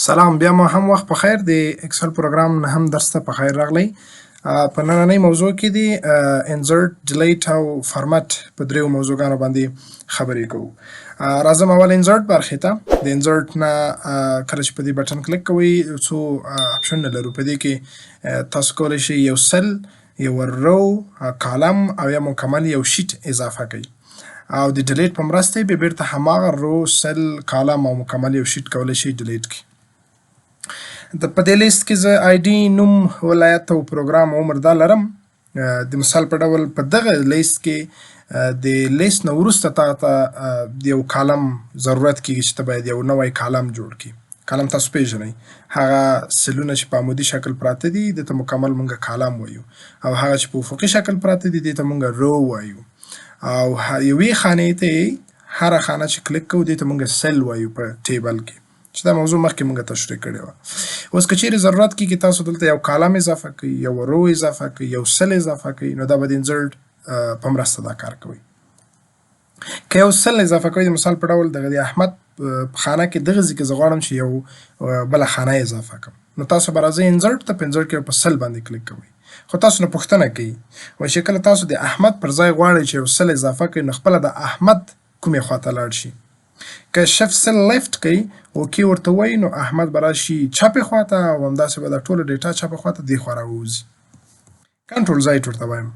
سلام، بیا مو هم وخت په خیر. د اکسل پروګرام نه هم درس ته په خیر راغلی. په نننۍ موضوع کې د انزرټ، ډیلیټ او فارمټ په دریو موضوعګانو باندې خبرې کوو. راځم اول انزرټ برخې ته. د انزرټ نه کله چې په دې بټن کلیک کوئ څو اپشنونه لرو. په دې کې تاسو کولی شئ یو سل، یو رو، کالم او یا مکمل یو شیټ اضافه کوئ. او د ډیلیټ په مرسته یې بیا بیرته هماغه رو، سل، کالم او مکمل یو شیټ کولی شئ ډیلیټ کړئ. په دې لیست کې زه آی ډي، نوم، ولایت او پروګرام عمر دا لرم. د مثال په ډول په دغه لیست کې د لیست نه وروسته تاته د یو کالم ضرورت کېږي چې ته باید یو نوی کالم جوړ کړي. کالم تاسو پیژنئ، هغه سلونه چې په عمودي شکل پراته دي دې ته مکمل مونږ کالم وایو، او هغه چې په افقي شکل پراته دي دې ته مونږ رو وایو. او یوې خانې ته هره خانه چې کلیک کوو دې ته مونږ سل وایو په ټیبل کې، چې دا موضوع مخکې مونږ تشریح کړې وه. اوس که چیرې ضرورت کېږي تاسو دلته یو کالم اضافه کړئ، یو رو اضافه کړئ، یو سل اضافه کړئ، نو دا به د انزرټ په مرسته دا کار کوئ. که یو سل اضافه کوئ، د مثال په ډول دغه د احمد په خانه کې دغه ځای کې زه غواړم چې یو بله خانه اضافه کړم، نو تاسو به راځئ انزرټ ته، په انزرټ کې په سل باندې کلیک کوئ. خو تاسو نه پوښتنه کوي وایي چې کله تاسو د احمد پر ځای غواړئ چې یو سل اضافه کړئ، نو خپله د احمد کومې خواته لاړ شي. که شفت سل لیفت کوي اوکې ورته وایي، نو احمد به راشي چپې خواته، او همداسې به دا ټوله ډیټا چپې خواته دې خوا راووځي. کنټرول زیډ ورته وایم.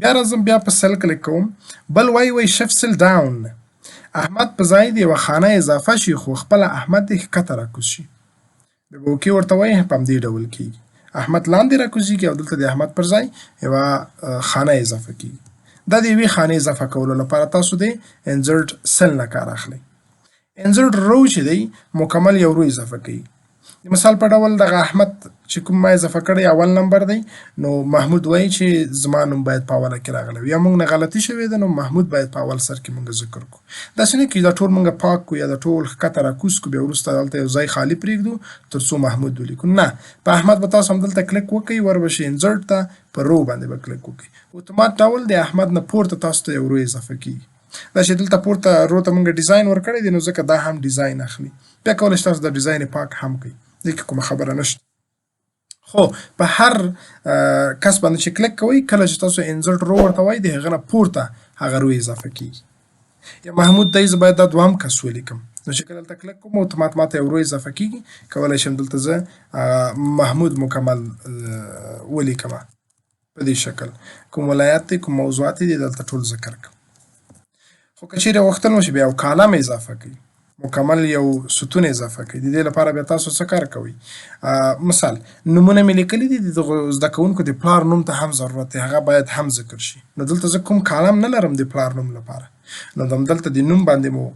بیا راځم، بیا په سل کلیک کوم، بل وایي شفت سل ډاون. احمد په ځای د یوه خانه اضافه شي، خو خپله احمد دې ښکته راکوز شي. بیا به اوکې ورته وایي، په همدې ډول کېږي. احمد لاندې راکوزېږي او دلته د احمد پر ځای یوه خانه اضافه کېږي. دا د یوې خانې اضافه کولو لپاره تاسو د انزرټ سل نه کار اخلئ. انزرټ رو چې دی مکمل یو رو اضافه کوي. د مثال په ډول دغه احمد چې کوم ما اضافه کړی اول نمبر دی، نو محمود وایي چې زما نوم باید په اوله کې راغلی وي، یا موږ نه غلطي شوې ده، نو محمود باید په اول سر کې موږ ذکر کړو. داسې نه کېږي دا ټول موږ پاک کړو یا دا ټول ښکته راکوز کړو، بیا وروسته دلته یو ځای خالي پرېږدو تر څو محمود ولیکو. نه، په احمد به تاسو همدلته کلیک وکړئ، ور به شئ انزرټ ته، په رو باندې به کلیک وکړئ. اتومات ډول د احمد نه پورته تاسو ته یو رو اضافه کېږي. دا چې دلته پورته رو ته موږ ډیزاین ورکړی دی، نو ځکه دا هم ډیزاین اخلي. بیا کولی شئ تاسو د ډیزاین پاک هم کړئ، دې کې کومه خبره نشته. خو په هر کس باندې چې کلیک کوئ، کله چې تاسو انزرټ رو ورته وایي، د هغه نه پورته هغه رو اضافه کېږي. یا محمود دی، زه باید دا دوهم کس ولیکم، نو چې کله دلته کلیک کوم اتومات ماته یو رو اضافه کېږي. کولی شم دلته زه محمود مکمل ولیکمه په دې شکل. کوم ولایت دی، کوم موضوعات دي، دلته ټول ذکر کړم. خو که چیرې غوښتل مو چې بیا یو کالم اضافه کړئ، مکمل یو ستون اضافه کړئ، د دې لپاره بیا تاسو څه کار کوئ؟ مثال نومونه مې لیکلي دي، د دغو زده کوونکو د پلار نوم ته هم ضرورت دی، هغه باید هم ذکر شي. نو دلته زه کوم کالم نه لرم د پلار نوم لپاره، نو همدلته د نوم باندې مو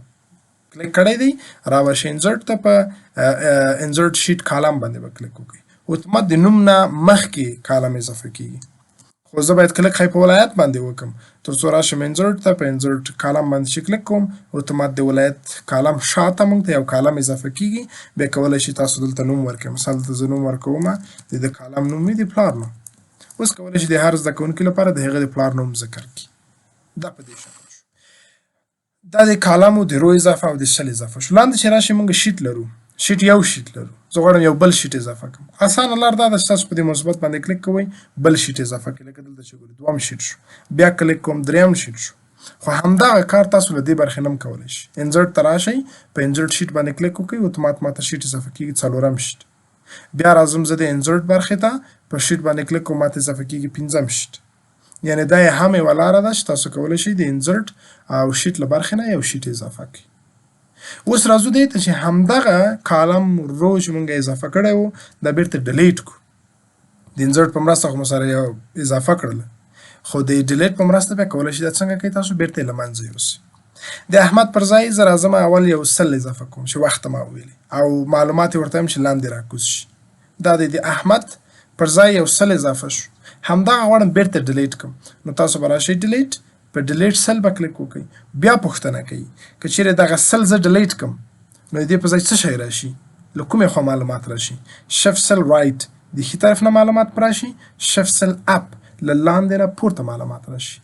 کلیک کړی دی، را به شئ انزرټ ته، په انزرټ شیټ کالم باندې به کلیک وکړئ. اتومات د نوم نه مخکې کالم اضافه کېږي. خو زه باید کلیک په ولایت باندې وکړم، تر څو راشم انزرټ ته، په انزرټ کالم باندې چې کلیک کوم، اتومات د ولایت کالم شاته موږ ته یو کالم اضافه کېږي. بیا کولی شئ تاسو دلته نوم ورکړئ. مثال دلته زه نوم ورکومه، د کالم نوم مې د پلار نوم. اوس کولی شئ د هر زده کوونکي لپاره د هغه د پلار نوم ذکر کړي. دا په دې شکل شو. دا د کالمو د رو اضافه او د سل اضافه شو. لاندې چې راشئ موږ شیټ لرو، شیټ یو شیټ لرو، زه غواړم یو بل شیټ اضافه کړم. اسانه لار دا ده چې تاسو په دې مثبت باندې کلیک کوئ، بل شیټ اضافه کړئ. لکه دلته چې ګورئ دویم شیټ شو، بیا کلیک کوم دریم شیټ شو. خو همدغه کار تاسو له دې برخې نه هم کولی شئ. انزرټ ته راشئ، په انزرټ شیټ باندې کلیک وکړئ، اتومات ماته شیټ اضافه کېږي څلورم شیټ. بیا راځم زه د انزرټ برخې ته، په شیټ باندې کلیک کوم، ماته اضافه کېږي پنځم شیټ. یعنې دا یې هم یوه لاره ده چې تاسو کولی شئ د انزرټ او شیټ له برخې نه یو شیټ اضافه کړئ. اوس راځو دې ته چې همدغه کالم رو چې موږ اضافه کړی و، دا بیرته ډیلیټ کړو. د انزرټ په مرسته خو مو سره یو اضافه کړله، خو د ډیلیټ په مرسته بیا کولی شئ دا څنګه کوئ، تاسو بیرته یې له منځه یوسئ. د احمد پر ځای زه راځم اول یو سل اضافه کوم چې وخت ما ویلی، او معلومات یې ورته وایم چې لاندې راکوز شي. دا د احمد پر ځای یو سل اضافه شو، همدغه غواړم بیرته ډیلیټ کړم. نو تاسو به راشئ ډیلیټ، په ډیلیټ سل به کلیک وکړئ. بیا پوښتنه کوي که چیرې دغه سل زه ډیلیټ کړم، نو د دې په ځای څه شی راشي، له کومې خوا معلومات راشي؟ شفت سل رایټ، د ښي طرف نه معلومات راشي، شفت سل اپ، له لاندې نه پورته معلومات راشي.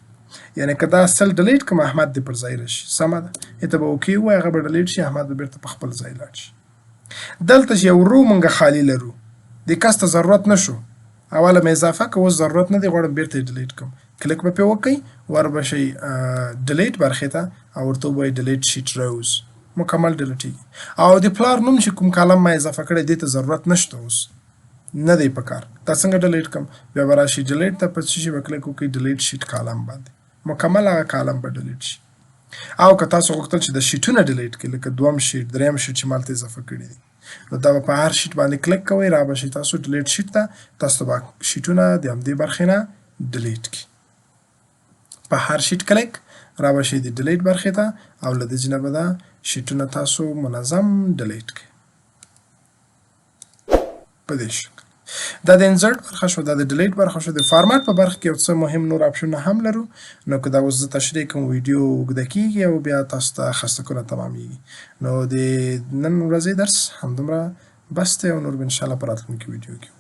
یعنې که دا سل ډیلیټ کړم، احمد دې پر ځای راشي. سمه ده، ته به اوکې ووایې، هغه به ډیلیټ شي، احمد به بیرته په خپل ځای لاړ شي. دلته چې یو رو مونږ خالي لرو د کس ته ضرورت نشو اوله مې اضافه که اوس ضرورت نه دی غواړم بیرته یې ډیلیټ کړم کلیک به پرې وکئ وربشئ ډیلیټ برخې ته او ورته ووایئ ډیلیټ شیټ روز مکمل ډیلیټېږي او د پلار نوم چې کوم کالم ما اضافه کړی دې ته ضرورت نشته اوس نه دی پکار دا څنګه ډیلیټ کړم بیا به راشئ ډیلیټ ته په څه شي به کلیک وکئ ډیلیټ شیټ کالم باندې مکمل هغه کالم به ډیلیټ شي او که تاسو غوښتل چې د شیټونه ډیلیټ کړئ لکه دویم شیټ دریم شیټ چې مالته اضافه کړي دي نو دا به په هر شیټ باندې کلیک کوئ را به شي تاسو ډیلیټ شیټ ته تاسو به شیټونه د همدې برخې نه ډیلیټ کړي په هر شیټ کلیک را به شي د ډیلیټ برخې ته او له دې نه به دا شیټونه تاسو منظم ډیلیټ کړئ په دې شکل دا د انسرټ برخه شو دا د ډیلیټ برخه شو د فارمات په برخه کې یو څه مهم نور اپشنونه هم لرو نو که دا اوس زه تشریح کوم ویډیو اوږده کیږي او بیا تاسو ته خسته کنه تمامیږي نو د نن ورځې درس همدومره بس دی او نور به انشاءالله په راتلونکي ویډیو کې